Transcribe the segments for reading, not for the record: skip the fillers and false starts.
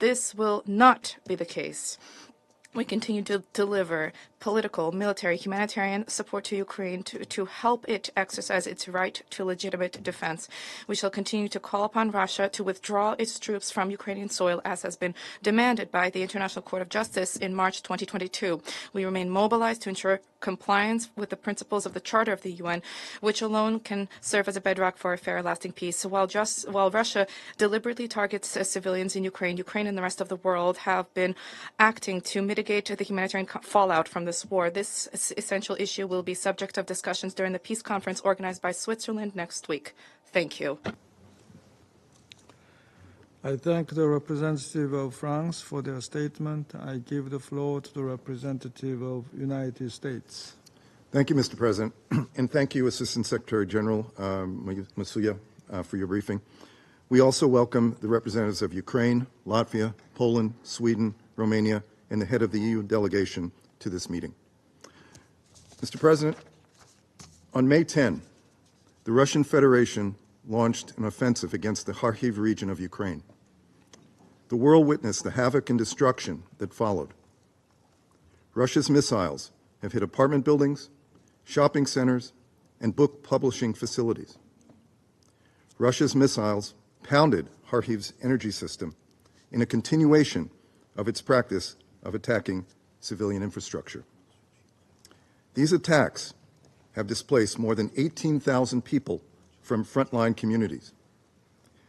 This will not be the case. We continue to deliver political, military, humanitarian support to Ukraine to help it exercise its right to legitimate defense. We shall continue to call upon Russia to withdraw its troops from Ukrainian soil, as has been demanded by the International Court of Justice in March 2022. We remain mobilized to ensure compliance with the principles of the Charter of the UN, which alone can serve as a bedrock for a fair, lasting peace. While Russia deliberately targets civilians in Ukraine, Ukraine and the rest of the world have been acting to mitigate the humanitarian fallout from this war. This essential issue will be subject of discussions during the peace conference organized by Switzerland next week. Thank you. I thank the representative of France for their statement. I give the floor to the representative of the United States. Thank you, Mr. President, and thank you, Assistant Secretary General Masuya, for your briefing. We also welcome the representatives of Ukraine, Latvia, Poland, Sweden, Romania, and the head of the EU delegation to this meeting. Mr. President, on May 10, the Russian Federation launched an offensive against the Kharkiv region of Ukraine. The world witnessed the havoc and destruction that followed. Russia's missiles have hit apartment buildings, shopping centers, and book publishing facilities. Russia's missiles pounded Kharkiv's energy system in a continuation of its practice of attacking civilian infrastructure. These attacks have displaced more than 18,000 people from frontline communities.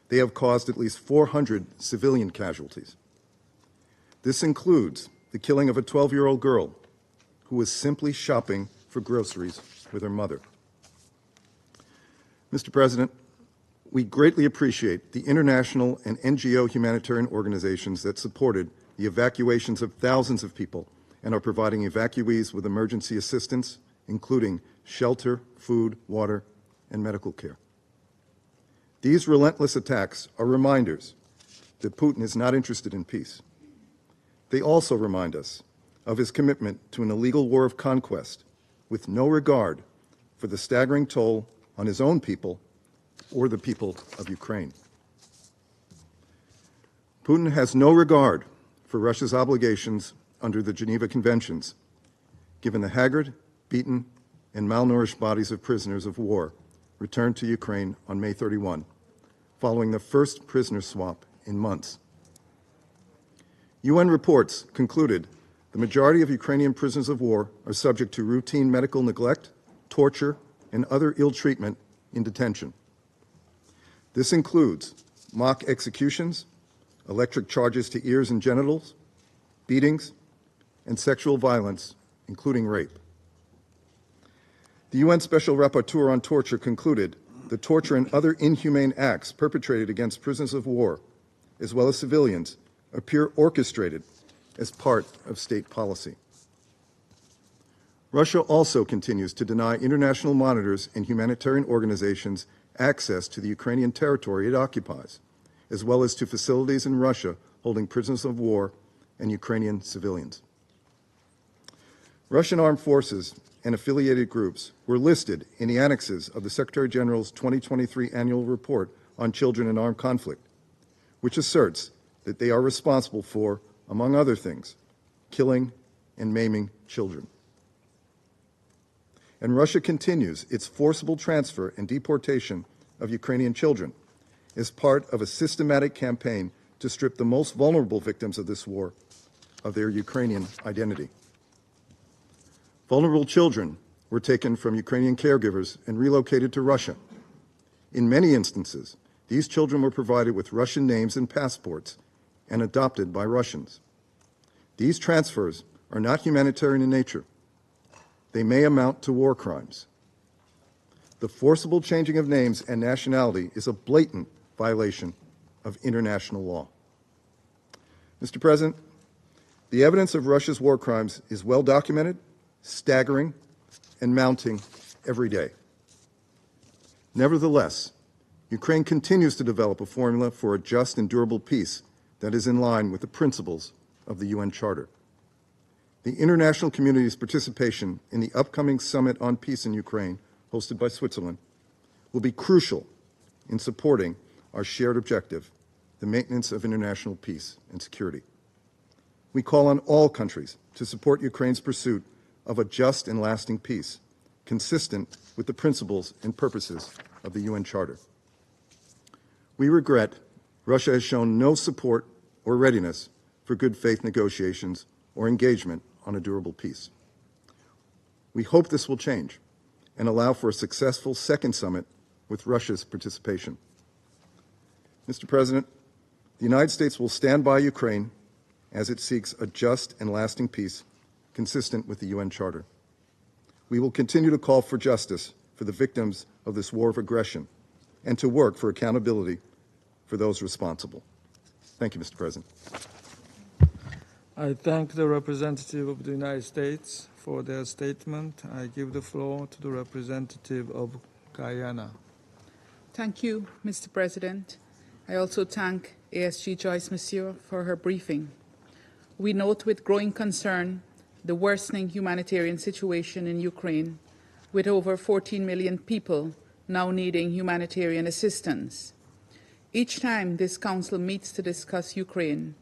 They have caused at least 400 civilian casualties. This includes the killing of a 12-year-old girl who was simply shopping for groceries with her mother. Mr. President, we greatly appreciate the international and NGO humanitarian organizations that supported the evacuations of thousands of people and are providing evacuees with emergency assistance, including shelter, food, water, and medical care. These relentless attacks are reminders that Putin is not interested in peace. They also remind us of his commitment to an illegal war of conquest with no regard for the staggering toll on his own people or the people of Ukraine. Putin has no regard for Russia's obligations under the Geneva Conventions, given the haggard, beaten, and malnourished bodies of prisoners of war returned to Ukraine on May 31, following the first prisoner swap in months. UN reports concluded the majority of Ukrainian prisoners of war are subject to routine medical neglect, torture, and other ill treatment in detention. This includes mock executions, electric charges to ears and genitals, beatings, and sexual violence, including rape. The UN Special Rapporteur on Torture concluded that torture and other inhumane acts perpetrated against prisoners of war, as well as civilians, appear orchestrated as part of state policy. Russia also continues to deny international monitors and humanitarian organizations access to the Ukrainian territory it occupies, as well as to facilities in Russia holding prisoners of war and Ukrainian civilians. Russian armed forces and affiliated groups were listed in the annexes of the Secretary General's 2023 annual report on children in armed conflict, which asserts that they are responsible for, among other things, killing and maiming children. And Russia continues its forcible transfer and deportation of Ukrainian children as part of a systematic campaign to strip the most vulnerable victims of this war of their Ukrainian identity. Vulnerable children were taken from Ukrainian caregivers and relocated to Russia. In many instances, these children were provided with Russian names and passports and adopted by Russians. These transfers are not humanitarian in nature. They may amount to war crimes. The forcible changing of names and nationality is a blatant violation of international law. Mr. President, the evidence of Russia's war crimes is well documented, staggering, and mounting every day. Nevertheless, Ukraine continues to develop a formula for a just and durable peace that is in line with the principles of the UN Charter. The international community's participation in the upcoming Summit on Peace in Ukraine, hosted by Switzerland, will be crucial in supporting our shared objective the maintenance of international peace and security. We call on all countries to support Ukraine's pursuit of a just and lasting peace, consistent with the principles and purposes of the UN Charter. We regret Russia has shown no support or readiness for good faith negotiations or engagement on a durable peace. We hope this will change and allow for a successful second summit with Russia's participation. Mr. President, the United States will stand by Ukraine as it seeks a just and lasting peace consistent with the UN Charter. We will continue to call for justice for the victims of this war of aggression and to work for accountability for those responsible. Thank you, Mr. President. I thank the representative of the United States for their statement. I give the floor to the representative of Guyana. Thank you, Mr. President. I also thank ASG Joyce Monsieur for her briefing. We note with growing concern the worsening humanitarian situation in Ukraine, with over 14 million people now needing humanitarian assistance. Each time this Council meets to discuss Ukraine,